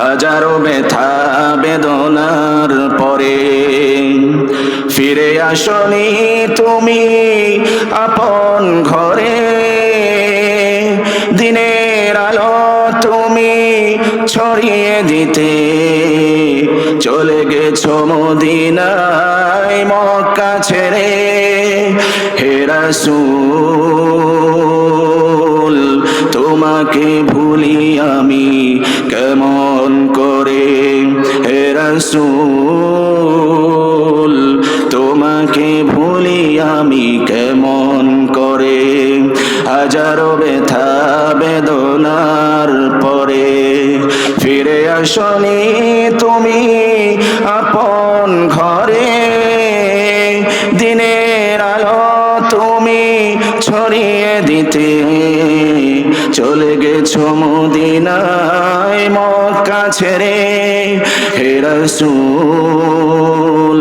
হাজারো ব্যথা বেদনার পরে ফিরে আসনি তুমি আপন ঘরে। দিনের আলো তুমি ছড়িয়ে দিতে চলে গেছো মদিনায় মক্কা ছেড়ে। হে রাসূল তোমাকে ভুলি আমি কেমন করে। হে রাসূল তোমাকে ভুলি আমি কেমন করে। হাজারো ব্যথা বেদনার পরে ফিরে আসনি তুমি আপন ঘরে। দিনের আলো তুমি ছড়িয়ে দিতে চলে গেছো মদিনায় মক্কা ছেড়ে। হে রাসূল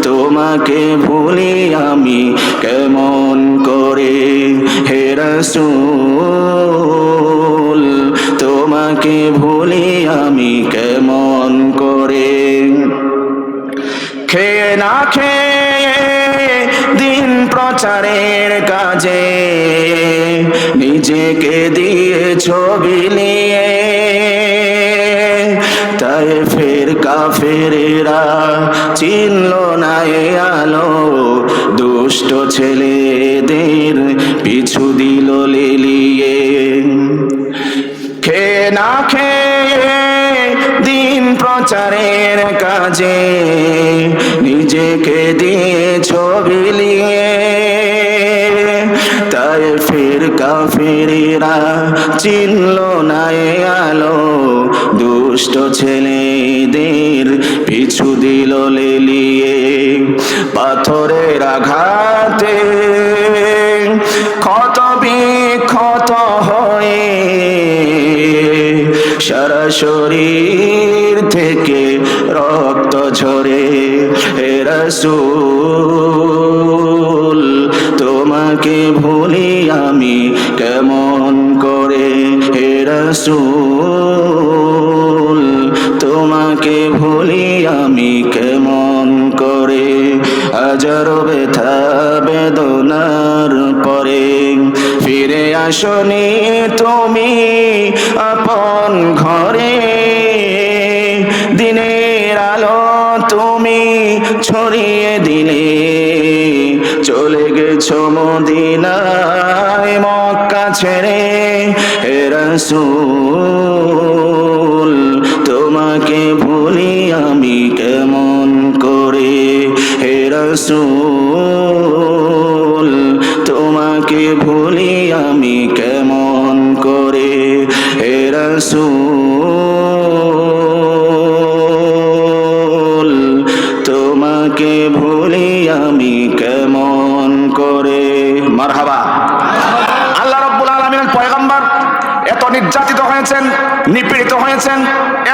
তোমাকে ভুলি আমি কেমন করে। হে রাসূল তোমাকে ভুলি আমি কেমন করে। খেয়ে না খেয়ে দিন প্রচারের কাজে নিজেকে দিয়ে ছবি নিয়ে। তায়েফের কাফেরেরা চিনল না এ আলো, দুষ্ট ছেলেদের পিছু দিল লেলিয়ে। খেয়ে না খেয়ে দিন প্রচারের কাজে নিজেকে দিয়ে ছবি নিয়ে। তায়েফের কাফেরেরা চিনল না এ আলো, দুষ্ট ছেলেদের পিছু দিল লেলিয়ে। পাথরের আঘাতে ক্ষত বিক্ষত হয়ে সারা শরীর থেকে রক্ত ঝরে। হে রাসূল তোমাকে ভুলি আমি কেমন করে। হে রাসূল তোমাকে ভুলি আমি কেমন করে। হাজারো ব্যথা বেদনার পরে ফিরে আসনি তুমি আপন ঘরে। দিনের আলো তুমি ছড়িয়ে দিলে চলে গেছো মদিনায় মক্কা ছেড়ে। হে রাসূল তোমাকে ভুলি আমি কেমন করে। হে রাসূল তোমাকে ভুলি আমি কেমন করে। হে রাসূল তোমাকে ভুলি আমি কেমন করে। মারহাবা। আল্লাহ রাব্বুল আলামিনের পয়গম্বর এত নির্যাতিত হয়েছেন, নিপীড়িত হয়েছেন,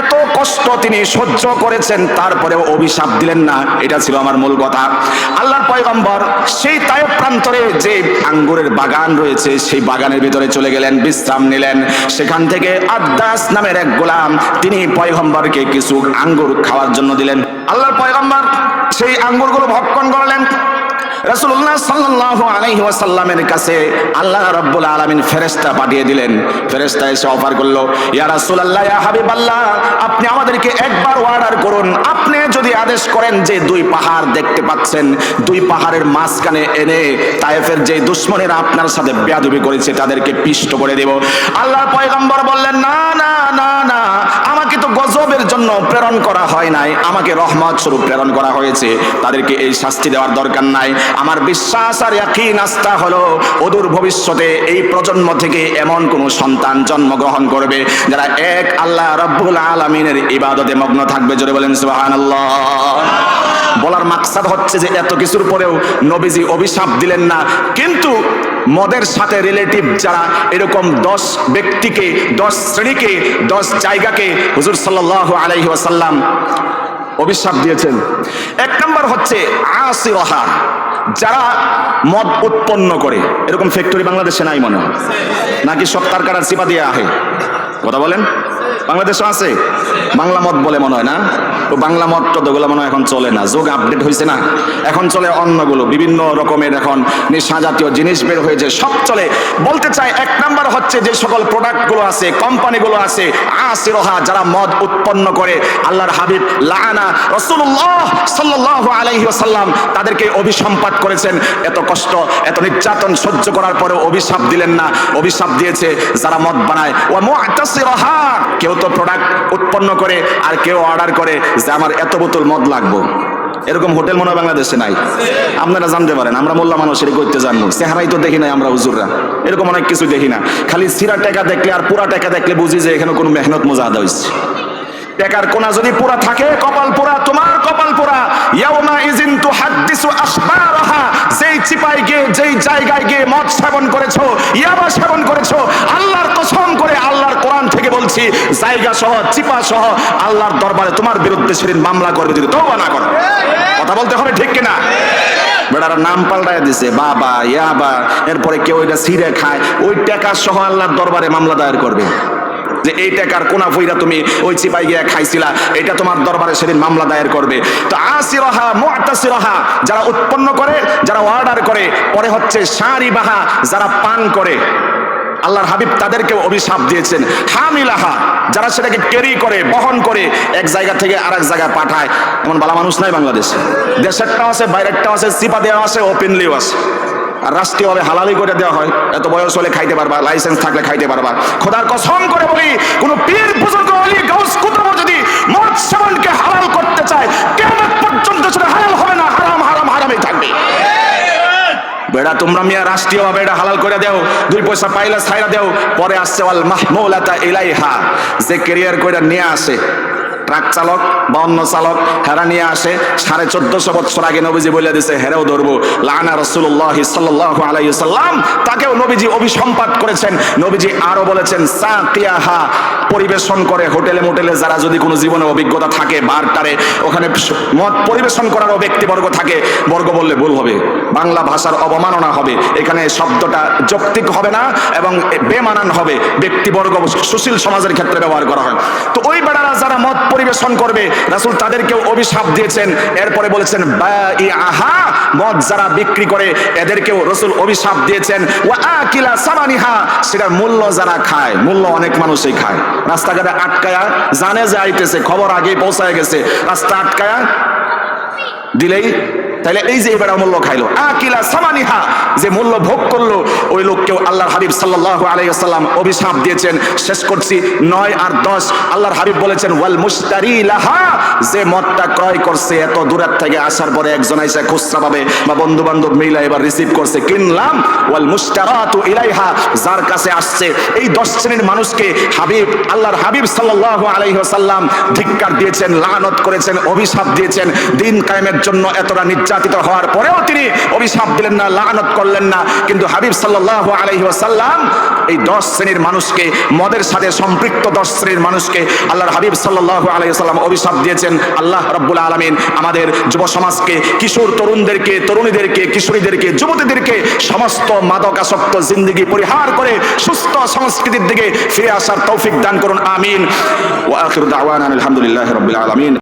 এত কষ্ট তিনি সহ্য করেছেন, তারপরেও অভিশাপ দিলেন না। এটা ছিল আমার মূল কথা। আল্লাহর পয়গম্বর সেই তায়েফ প্রান্তরে যে আঙ্গুরের বাগান রয়েছে সেই বাগানের ভিতরে চলে গেলেন, বিশ্রাম নিলেন। সেখান থেকে আদ্দাস নামের এক গোলাম তিনি পয়গম্বরকে কিছু আঙ্গুর খাওয়ার জন্য দিলেন। আল্লাহর পয়গম্বর সেই আঙ্গুরগুলো ভক্ষণ করলেন। রাসূলুল্লাহ সাল্লাল্লাহু আলাইহি ওয়াসাল্লামের কাছে আল্লাহ রাব্বুল আলামিন ফেরেশতা পাঠিয়ে দিলেন। ফেরেশতা এসে অফার করলো, ইয়া রাসূলুল্লাহ, ইয়া হাবিবাল্লাহ, আপনি আমাদেরকে একবার অর্ডার করুন। আপনি যদি আদেশ করেন যে দুই পাহাড় দেখতে পাচ্ছেন, দুই পাহাড়ের মাঝখানে এনে তায়েফের যে দুশমনেরা আপনার সাথে বেয়াদবি করেছে তাদেরকে পিষ্ট করে দেব। আল্লাহর পয়গম্বর বললেন, না না না না, আমাকে তো গজবের জন্য প্রেরণ করা হয় নাই, আমাকে রহমত স্বরূপ প্রেরণ করা হয়েছে। তাদেরকে এই শাস্তি দেওয়ার দরকার নাই। আমার বিশ্বাস আর ইয়াকিন আস্থা হলো অদূর ভবিষ্যতে এই প্রজন্ম থেকে এমন কোন সন্তান জন্মগ্রহণ করবে যারা এক আল্লাহ রাব্বুল আলামিনের ইবাদতে মগ্ন থাকবে। জোরে বলেন সুবহানাল্লাহ। বলার মাকসাদ হচ্ছে যে এত কিছুর পরেও নবীজি অভিশাপ দিলেন না, কিন্তু মদের সাথে রিলেটিভ যারা এরকম 10 ব্যক্তিকে, 10 শ্রেণীকে, 10 জায়গাকে হুজুর সাল্লাল্লাহু আলাইহি ওয়াসাল্লাম অভিশাপ দিয়েছেন। এক নম্বর হচ্ছে আসিরাহা, যারা মদ উৎপন্ন করে। এরকম ফ্যাক্টরি বাংলাদেশে নাই মনে হয়, নাকি সব কারখানার চিপা দিয়ে আহে? কথা বলেন। বাংলাদেশে আছে বাংলা মদ বলে মনে হয় না? তো বাংলা মদ টদগুলো মনে হয় এখন চলে না, যুগ আপডেট হয়েছে না, এখন চলে অন্যগুলো, বিভিন্ন রকমের এখন নেশা জাতীয় জিনিস বের হয়েছে, সব চলে। বলতে চাই এক নাম্বার হচ্ছে যে সকল প্রোডাক্টগুলো আছে, কোম্পানিগুলো আছে, আসিরহা, যারা মদ উৎপন্ন করে, আল্লাহর হাবিব লাআনা রাসূলুল্লাহ সাল্লাল্লাহু আলাইহি ওয়াসাল্লাম তাদেরকে অভিসম্পাত করেছেন। এত কষ্ট এত নির্যাতন সহ্য করার পরেও অভিশাপ দিলেন না, অভিশাপ দিয়েছে যারা মদ বানায়। ওয়া মুআতাসিরহা, কেউ তো প্রোডাক্ট উৎপন্ন করে আর কেউ অর্ডার করে যে আমার এত বোতল মদ লাগবো, এরকম হোটেল মনে হয় বাংলাদেশে নাই। আপনারা জানতে পারেন, আমরা মোল্লা মানুষের করতে জানবো, চেহারাই তো দেখি নাই আমরা হুজুররা, এরকম অনেক কিছু দেখি না। খালি সিরা টাকা দেখলে আর পুরা টাকা দেখলে বুঝি যে এখানে কোনো মেহনত মুজাহাদা হয়েছে। টাকার কোনা যদি পুরা থাকে, কপাল পুরা, তোমার কপাল পুরা। ইয়াউমা ইজিন তুহাদ্দিসু আখবারাহা, যেই চিপায় গিয়ে যেই জায়গায় গিয়ে মদ সেবন করেছো, ইয়াবা সেবন করেছো, আল্লাহর কসম করে আল্লাহর কোরআন থেকে বলছি, জায়গা সহ চিপা সহ আল্লাহর দরবারে তোমার বিরুদ্ধে সেদিন মামলা করবে যদি তওবা না করো। কথা বলতে হবে, ঠিক কিনা? বেটারা নাম পাল্টায় দিছে বাবা ইয়াবা, এরপরে কেউ এটা ছিঁড়ে খায়, ওই টাকা সহ আল্লাহর দরবারে মামলা দায়ের করবে যে এই টাকার কোনা ফইরা তুমি ওই চিপাই গিয়া খাইছিলা, এটা তোমার দরবারে সেদিন মামলা দায়ের করবে। তো আসিরহা মুআতাসিরহা, যারা উৎপন্ন করে, যারা অর্ডার করে, পরে হচ্ছে শারিবাহা, যারা পান করে, আল্লাহর হাবিব তাদেরকে অভিশাপ দিয়েছেন। হামিলাহা, যারা সেটাকে ক্যারি করে, বহন করে, এক জায়গা থেকে আরেক জায়গায় পাঠায়। এমন ভালো মানুষ নাই বাংলাদেশে, দেশেরটাও আছে, বাইরেরটাও আছে, চিপা দেওয়া আছে, ওপেনলিও আছে। আর রাষ্ট্রীয়ভাবে হালালি করে দেওয়া হয়, এত বয়স হলে খাইতে পারবা, লাইসেন্স থাকলে খাইতে পারবা। খোদার কসম করে বলি, কোন পীর বুজুর্গ ওলি গাউস কুতুব যদি মদ সেবনকে হালাল করতে চায়, কিয়ামত পর্যন্ত সেটা হালাল হবে না, হারাম হারাম হারামই থাকবে। বেড়া তোমরা মিয়া রাষ্ট্রীয়ভাবে এটা হালাল করে দেও, 2 পয়সা পাইলে ছাইরা দেও, পরে আসছে ওয়াল মাহমুলাতা ইলাইহা, যে ক্যারিয়ার কইরা নিয়ে আসে, ট্রাক চালক বা অন্য চালক, হেরা নিয়ে আসে, 1450 বছর আগে নবীজি বলে দিয়েছে হেরাও ধরবো। লাআনা রাসূলুল্লাহ সাল্লাল্লাহু আলাইহি ওয়াসাল্লাম, তাকেও নবীজি অভিসম্পাত করেছেন। নবীজি আরো বলেছেন সাকিয়াহা, পরিবেশন করে, হোটেলে মোটেলে যারা যদি কোনো জীবনে অভিজ্ঞতা থাকে, বারটারে ওখানে মদ পরিবেশন করারও ব্যক্তিবর্গ থাকে, বর্গ বললে ভুল হবে, বাংলা ভাষার অবমাননা হবে, এখানে শব্দটা যৌক্তিক হবে না এবং বেমানান হবে, ব্যক্তিবর্গ সুশীল সমাজের ক্ষেত্রে ব্যবহার করা হয়। তো ওই বেড়ারা যারা মদ পরিবেশন করবে, রাসূল তাদেরকেও অভিশাপ দিয়েছেন। এরপরে বলেছেন বাইআহা, মদ যারা বিক্রি করে এদেরকেও রাসূল অভিশাপ দিয়েছেন। ওয়া আকিলা সামানিহা, সেটার মূল্য যারা খায়, মূল্য অনেক মানুষই খায়, রাস্তাঘাটে আটকায়া, জানে যে আইতেছে, খবর আগেই পৌঁছায় গেছে, রাস্তা আটকায়া দিলেই, তাহলে এই যে এবার মূল্য খাইলো, আকিলা সামানিহা, যে মূল্য ভোগ করলো, ওই লোককেও আল্লাহর হাবিব সাল্লাল্লাহু আলাইহি ওয়াসাল্লাম অভিশাপ দিয়েছেন। শেষ করছি 9 আর 10, আল্লাহর হাবিব বলেছেন ওয়াল মুশতারি লাহা, যে মদটা ক্রয় করছে, এত দূরের থেকে আসার পরে একজন আইসা খুচরা পাবে বা বন্ধু বান্ধব মিলা এবার রিসিভ করছে, কিনলাম। ওয়াল মুশতারাতু ইলাইহা, যার কাছে আসছে, এই 10 শ্রেণীর মানুষকে হাবিব, আল্লাহর হাবিব সাল্লাল্লাহু আলাইহি ওয়াসাল্লাম ধিক্কার দিয়েছেন, লানত করেছেন, অভিশাপ দিয়েছেন। দিন কায়েমের জন্য এতটা নির্যাতিত হওয়ার পরেও তিনি অভিশাপ দিলেন না, লানত করলেন না। কিন্তু হাবিব সাল্লাল্লাহু আলাইহি ওয়াসাল্লাম এই 10 শ্রেণীর মানুষকে, মদের সাথে সম্পৃক্ত 10 শ্রেণীর মানুষকে আল্লাহর হাবিব সাল্লাল্লাহু আলাইহি ওয়াসাল্লাম অভিশাপ দিয়েছেন। আল্লাহ রাব্বুল আলামিন আমাদের যুব সমাজকে, কিশোর তরুণদেরকে, তরুণীদেরকে, কিশোরীদেরকে, যুবতীদেরকে সমস্ত মাদকাসক্ত জিন্দেগি পরিহার করে সুস্থ সংস্কৃতির দিকে ফিরে আসার তৌফিক দান করুন, আমিন। ওয়া আখিরু দাওয়ানা আলহামদুলিল্লাহি রাব্বিল আলামিন।